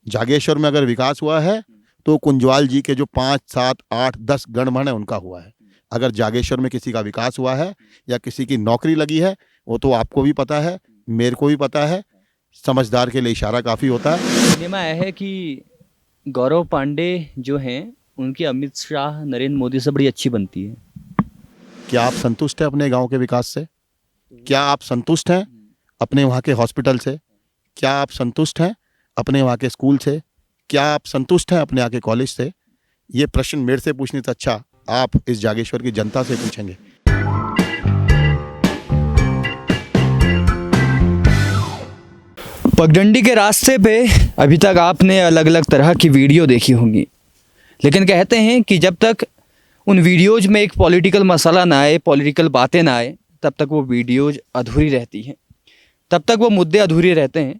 जागेश्वर में अगर विकास हुआ है तो कुंजवाल जी के जो 5, 7, 8, 10 गणमान्य उनका हुआ है। अगर जागेश्वर में किसी का विकास हुआ है या किसी की नौकरी लगी है, वो तो आपको भी पता है, मेरे को भी पता है। समझदार के लिए इशारा काफ़ी होता है। सुनने में आया है कि गौरव पांडे जो हैं उनकी अमित शाह नरेंद्र मोदी से बड़ी अच्छी बनती है। क्या आप संतुष्ट हैं अपने गांव के विकास से? क्या आप संतुष्ट हैं अपने वहाँ के हॉस्पिटल से? क्या आप संतुष्ट हैं अपने वहाँ के स्कूल से? क्या आप संतुष्ट हैं अपने यहाँ के कॉलेज से? ये प्रश्न मेरे से पूछने से अच्छा आप इस जागेश्वर की जनता से पूछेंगे। पगडंडी के रास्ते पे अभी तक आपने अलग अलग तरह की वीडियो देखी होंगी, लेकिन कहते हैं कि जब तक उन वीडियोज में एक पॉलिटिकल मसाला ना आए, पॉलिटिकल बातें ना आए, तब तक वो वीडियोज अधूरी रहती हैं, तब तक वो मुद्दे अधूरे रहते हैं।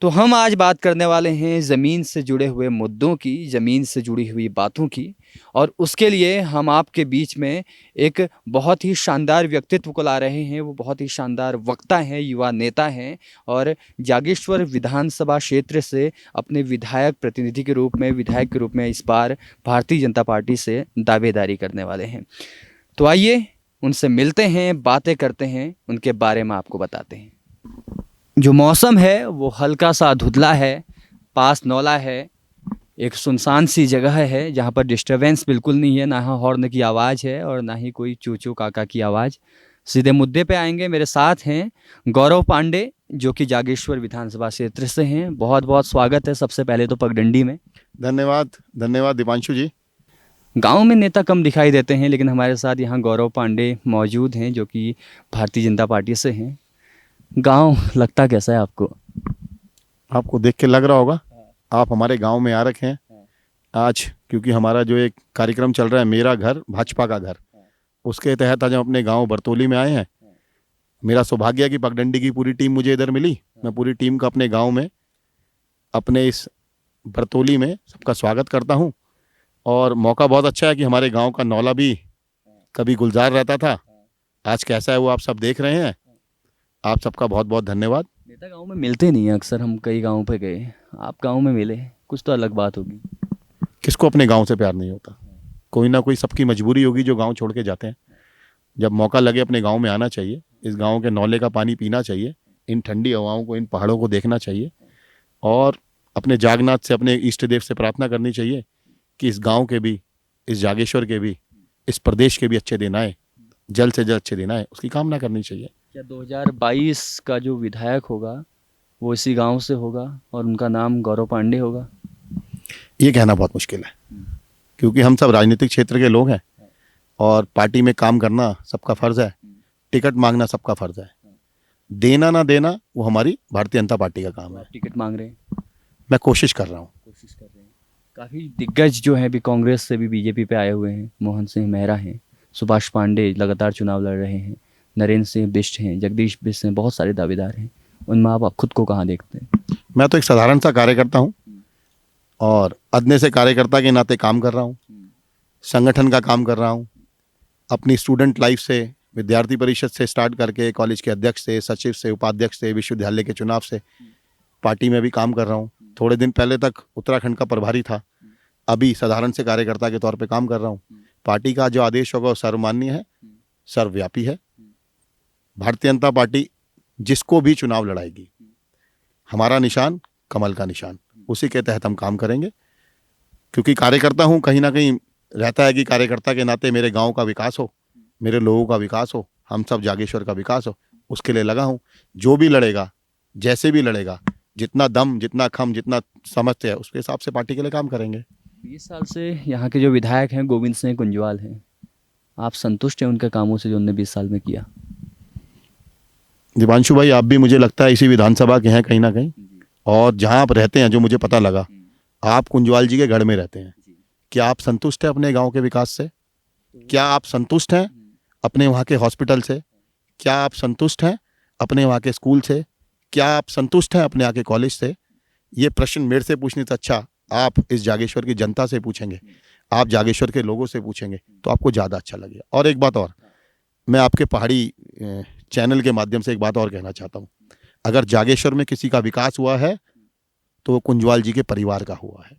तो हम आज बात करने वाले हैं ज़मीन से जुड़े हुए मुद्दों की, ज़मीन से जुड़ी हुई बातों की, और उसके लिए हम आपके बीच में एक बहुत ही शानदार व्यक्तित्व को ला रहे हैं। वो बहुत ही शानदार वक्ता हैं, युवा नेता हैं, और जागेश्वर विधानसभा क्षेत्र से अपने विधायक प्रतिनिधि के रूप में, विधायक के रूप में इस बार भारतीय जनता पार्टी से दावेदारी करने वाले हैं। तो आइए उनसे मिलते हैं, बातें करते हैं, उनके बारे में आपको बताते हैं। जो मौसम है वो हल्का सा धुंधला है, पास नौला है, एक सुनसान सी जगह है जहाँ पर डिस्टरबेंस बिल्कुल नहीं है, ना हॉर्न की आवाज़ है और ना ही कोई चूचू काका की आवाज़। सीधे मुद्दे पे आएंगे। मेरे साथ हैं गौरव पांडे जो कि जागेश्वर विधानसभा क्षेत्र से हैं। बहुत बहुत स्वागत है सबसे पहले तो पगडंडी में। धन्यवाद, धन्यवाद दीपांशु जी। गांव में नेता कम दिखाई देते हैं, लेकिन हमारे साथ यहाँ गौरव पांडे मौजूद हैं जो कि भारतीय जनता पार्टी से हैं। गांव लगता कैसा है आपको? आपको देख के लग रहा होगा आप हमारे गांव में आ रखे हैं आज, क्योंकि हमारा जो एक कार्यक्रम चल रहा है मेरा घर भाजपा का घर, उसके तहत आज हम अपने गांव बरतौली में आए हैं। मेरा सौभाग्य है कि पगडंडी की पूरी टीम मुझे इधर मिली। मैं पूरी टीम का अपने गांव में, अपने इस बरतौली में सबका स्वागत करता हूं। और मौका बहुत अच्छा है कि हमारे गांव का नौला भी कभी गुलजार रहता था, आज कैसा है वो आप सब देख रहे हैं। आप सबका बहुत बहुत धन्यवाद। नेता गांव में मिलते नहीं हैं अक्सर, हम कई गांवों पे गए, आप गांव में मिले, कुछ तो अलग बात होगी। किसको अपने गांव से प्यार नहीं होता? कोई ना कोई सबकी मजबूरी होगी जो गांव छोड़ के जाते हैं। जब मौका लगे अपने गांव में आना चाहिए, इस गांव के नौले का पानी पीना चाहिए, इन ठंडी हवाओं को, इन पहाड़ों को देखना चाहिए, और अपने जागनाथ से, अपने इष्ट देव से प्रार्थना करनी चाहिए कि इस गांव के भी, इस जागेश्वर के भी, इस प्रदेश के भी अच्छे दिन आए, जल्द से जल्द अच्छे दिन आए, उसकी कामना करनी चाहिए। क्या 2022 का जो विधायक होगा वो इसी गांव से होगा और उनका नाम गौरव पांडे होगा? ये कहना बहुत मुश्किल है, क्योंकि हम सब राजनीतिक क्षेत्र के लोग हैं और पार्टी में काम करना सबका फर्ज है, टिकट मांगना सबका फर्ज है, देना ना देना वो हमारी भारतीय जनता पार्टी का काम है। टिकट मांग रहे हैं? मैं कोशिश कर रहा हूँ। कोशिश कर रहे हैं। काफ़ी दिग्गज जो हैं, भी कांग्रेस से भी बीजेपी पे आए हुए हैं। मोहन सिंह मेहरा हैं, सुभाष पांडे लगातार चुनाव लड़ रहे हैं, नरेंद्र सिंह बिष्ट हैं, जगदीश बिष्ट हैं, बहुत सारे दावेदार हैं। उनमें आप खुद को कहाँ देखते हैं? मैं तो एक साधारण सा कार्यकर्ता हूँ और अदने से कार्यकर्ता के नाते काम कर रहा हूँ, संगठन का काम कर रहा हूँ। अपनी स्टूडेंट लाइफ से, विद्यार्थी परिषद से स्टार्ट करके कॉलेज के अध्यक्ष से, सचिव से, उपाध्यक्ष से, विश्वविद्यालय के चुनाव से पार्टी में भी काम कर रहा हूँ। थोड़े दिन पहले तक उत्तराखंड का प्रभारी था, अभी साधारण से कार्यकर्ता के तौर पे काम कर रहा हूँ। पार्टी का जो आदेश होगा वो सर्वमान्य है, सर्वव्यापी है। भारतीय जनता पार्टी जिसको भी चुनाव लड़ाएगी, हमारा निशान कमल का निशान, उसी के तहत हम काम करेंगे। क्योंकि कार्यकर्ता हूँ, कहीं ना कहीं रहता है कि कार्यकर्ता के नाते मेरे गांव का विकास हो, मेरे लोगों का विकास हो, हम सब जागेश्वर का विकास हो, उसके लिए लगा हूँ। जो भी लड़ेगा, जैसे भी लड़ेगा, जितना दम, जितना खम, जितना समझते हैं, उसके हिसाब से पार्टी के लिए काम करेंगे। 20 साल से यहाँ के जो विधायक हैं गोविंद सिंह कुंजवाल हैं, आप संतुष्ट हैं उनके कामों से जो उन्होंने 20 साल में किया? दिवांशु भाई, आप भी मुझे लगता है इसी विधानसभा के हैं कहीं ना कहीं, और जहाँ आप रहते हैं, जो मुझे पता लगा, आप कुंजवाल जी के गढ़ में रहते हैं। क्या आप संतुष्ट हैं अपने गांव के विकास से? क्या आप संतुष्ट हैं अपने वहाँ के हॉस्पिटल से? क्या आप संतुष्ट हैं अपने वहाँ के स्कूल से? क्या आप संतुष्ट हैं अपने यहाँ के कॉलेज से? ये प्रश्न मेरे से पूछने से अच्छा आप इस जागेश्वर की जनता से पूछेंगे, आप जागेश्वर के लोगों से पूछेंगे, तो आपको ज़्यादा अच्छा लगेगा। और एक बात और, मैं आपके पहाड़ी चैनल के माध्यम से एक बात और कहना चाहता हूँ। अगर जागेश्वर में किसी का विकास हुआ है तो वो कुंजवाल जी के परिवार का हुआ है।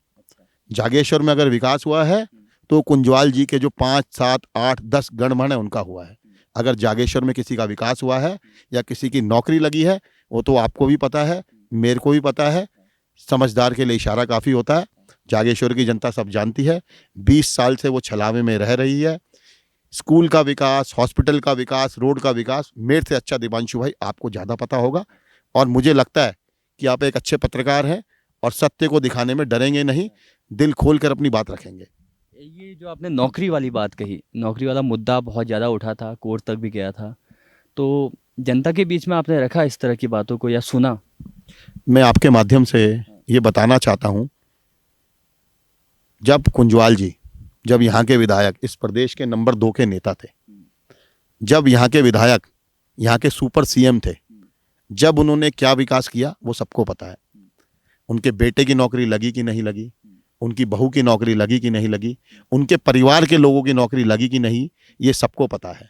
जागेश्वर में अगर विकास हुआ है तो कुंजवाल जी के जो 5, 7, 8, 10 गणमान्य है उनका हुआ है। अगर जागेश्वर में किसी का विकास हुआ है या किसी की नौकरी लगी है, वो तो आपको भी पता है, मेरे को भी पता है। समझदार के लिए इशारा काफ़ी होता है। जागेश्वर की जनता सब जानती है। 20 साल से वो छलावे में रह रही है। स्कूल का विकास, हॉस्पिटल का विकास, रोड का विकास मेरे से अच्छा दीपांशु भाई आपको ज़्यादा पता होगा। और मुझे लगता है कि आप एक अच्छे पत्रकार हैं और सत्य को दिखाने में डरेंगे नहीं, दिल खोल कर अपनी बात रखेंगे। ये जो आपने नौकरी वाली बात कही, नौकरी वाला मुद्दा बहुत ज़्यादा उठा था, कोर्ट तक भी गया था, तो जनता के बीच में आपने रखा इस तरह की बातों को या सुना? मैं आपके माध्यम से ये बताना चाहता हूँ, जब कुंजवाल जी, जब यहाँ के विधायक, इस प्रदेश के नंबर 2 के नेता थे, जब यहाँ के विधायक यहाँ के सुपर सीएम थे, जब उन्होंने क्या विकास किया वो सबको पता है। उनके बेटे की नौकरी लगी कि नहीं लगी, उनकी बहू की नौकरी लगी कि नहीं लगी, उनके परिवार के लोगों की नौकरी लगी कि नहीं, ये सबको पता है।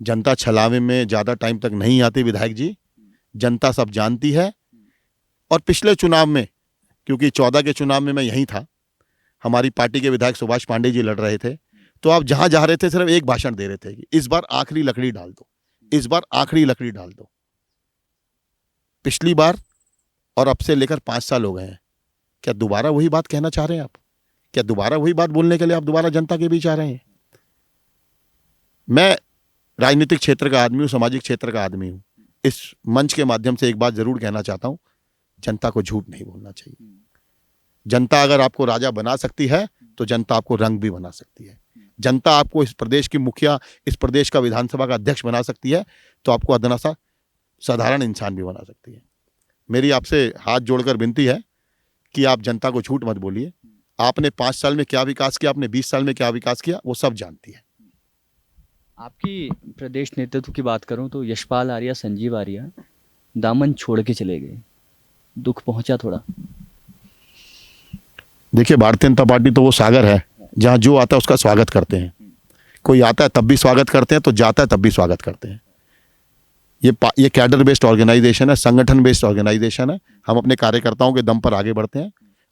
जनता छलावे में ज़्यादा टाइम तक नहीं आती विधायक जी, जनता सब जानती है। और पिछले चुनाव में, क्योंकि 14 के चुनाव में मैं यहीं था, हमारी पार्टी के विधायक सुभाष पांडे जी लड़ रहे थे, तो आप जहाँ जा रहे थे सिर्फ एक भाषण दे रहे थे कि इस बार आखिरी लकड़ी डाल दो, इस बार आखिरी लकड़ी डाल दो। पिछली बार और अब से लेकर 5 साल हो गए हैं। क्या दोबारा वही बात कहना चाह रहे हैं आप? क्या दोबारा वही बात बोलने के लिए आप दोबारा जनता के बीच आ रहे हैं? मैं राजनीतिक क्षेत्र का आदमी हूँ, सामाजिक क्षेत्र का आदमी हूँ। इस मंच के माध्यम से एक बात जरूर कहना चाहता हूँ, जनता को झूठ नहीं बोलना चाहिए। जनता अगर आपको राजा बना सकती है तो जनता आपको रंग भी बना सकती है। जनता आपको इस प्रदेश की मुखिया, इस प्रदेश का विधानसभा का अध्यक्ष बना सकती है, तो आपको अदना सा साधारण इंसान भी बना सकती है। मेरी आपसे हाथ जोड़कर विनती है कि आप जनता को झूठ मत बोलिए। आपने 5 साल में क्या विकास किया, आपने 20 साल में क्या विकास किया, वो सब जानती है। आपकी प्रदेश नेतृत्व की बात करूं तो यशपाल आर्या, संजीव आर्या दामन छोड़ के चले गए, दुख पहुंचा थोड़ा? देखिए, भारतीय जनता पार्टी तो वो सागर है जहाँ जो आता है उसका स्वागत करते हैं। कोई आता है तब भी स्वागत करते हैं, तो जाता है तब भी स्वागत करते हैं। ये कैडर बेस्ड ऑर्गेनाइजेशन है, संगठन बेस्ड ऑर्गेनाइजेशन है। हम अपने कार्यकर्ताओं के दम पर आगे बढ़ते हैं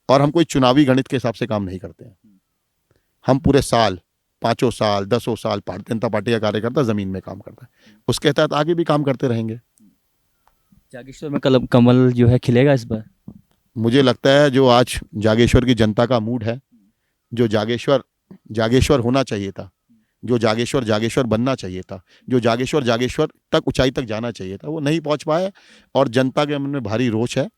और हम कोई चुनावी गणित के हिसाब से काम नहीं करते हैं। हम पूरे साल, 5 साल, 10 साल भारतीय जनता पार्टी का कार्यकर्ता जमीन में काम करता है, उसके तहत आगे भी काम करते रहेंगे। जागेश्वर में कमल जो है खिलेगा इस बार? मुझे लगता है जो आज जागेश्वर की जनता का मूड है, जो जागेश्वर होना चाहिए था, जो जागेश्वर बनना चाहिए था, जो जागेश्वर तक ऊंचाई तक जाना चाहिए था, वो नहीं पहुंच पाया और जनता के मन में भारी रोष है।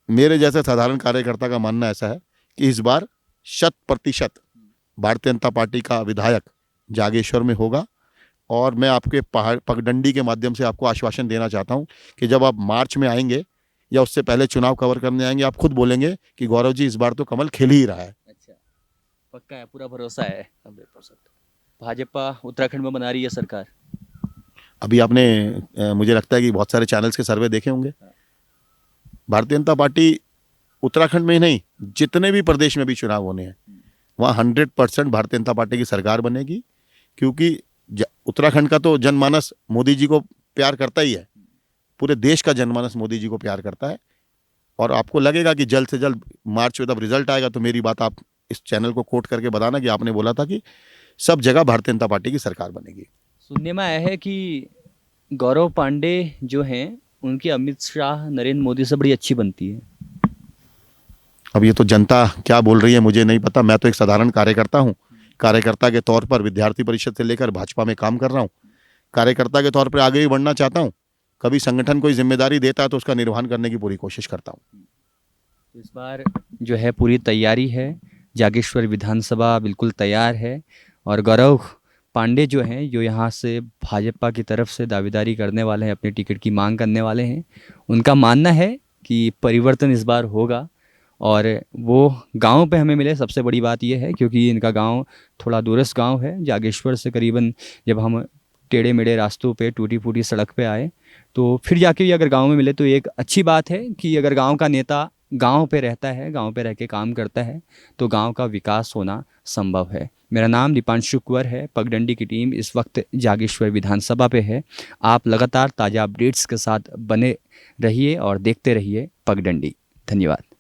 मेरे जैसे साधारण कार्यकर्ता का मानना ऐसा है कि इस बार 100% भारतीय जनता पार्टी का विधायक जागेश्वर में होगा। और मैं आपके पगडंडी के माध्यम से आपको आश्वासन देना चाहता हूं कि जब आप मार्च में आएंगे या उससे पहले चुनाव कवर करने आएंगे, आप खुद बोलेंगे कि गौरव जी इस बार तो कमल खिल ही रहा है। अच्छा, पक्का है, पूरा भरोसा है? 100%। भाजपा उत्तराखंड में बना रही है सरकार। अभी आपने मुझे लगता है कि बहुत सारे चैनल्स के सर्वे देखे होंगे। भारतीय जनता पार्टी उत्तराखंड में ही नहीं, जितने भी प्रदेश में भी चुनाव होने हैं वहाँ 100% भारतीय जनता पार्टी की सरकार बनेगी। क्योंकि उत्तराखंड का तो जनमानस मोदी जी को प्यार करता ही है, पूरे देश का जनमानस मोदी जी को प्यार करता है। और आपको लगेगा कि जल्द से जल्द मार्च में जब रिजल्ट आएगा तो मेरी बात आप इस चैनल को कोट करके बताना कि आपने बोला था कि सब जगह भारतीय जनता पार्टी की सरकार बनेगी। सुनने में आया है कि गौरव पांडे जो हैं उनकी अमित शाह, नरेंद्र मोदी से बड़ी अच्छी बनती है। अब ये तो जनता क्या बोल रही है मुझे नहीं पता। मैं तो एक साधारण कार्यकर्ता हूँ। कार्यकर्ता के तौर पर विद्यार्थी परिषद से लेकर भाजपा में काम कर रहा हूँ। कार्यकर्ता के तौर पर आगे भी बढ़ना चाहता हूँ। कभी संगठन कोई जिम्मेदारी देता है तो उसका निर्वहन करने की पूरी कोशिश करता हूँ। इस बार जो है पूरी तैयारी है, जागेश्वर विधानसभा बिल्कुल तैयार है और गौरव पांडे जो हैं, जो यहाँ से भाजपा की तरफ से दावेदारी करने वाले हैं, अपने टिकट की मांग करने वाले हैं, उनका मानना है कि परिवर्तन इस बार होगा और वो गांव पे हमें मिले। सबसे बड़ी बात यह है क्योंकि इनका गांव थोड़ा दूरस्थ गांव है जागेश्वर से। करीबन जब हम टेढ़े मेढ़े रास्तों पे, टूटी फूटी सड़क पे आए तो फिर जाके भी अगर गांव में मिले तो एक अच्छी बात है कि अगर गांव का नेता गांव पे रहता है, गांव पे रह के काम करता है तो गांव का विकास होना संभव है। मेरा नाम दीपांशु कुंवर है। पगडंडी की टीम इस वक्त जागेश्वर विधानसभा पे है। आप लगातार ताज़ा अपडेट्स के साथ बने रहिए और देखते रहिए पगडंडी। धन्यवाद।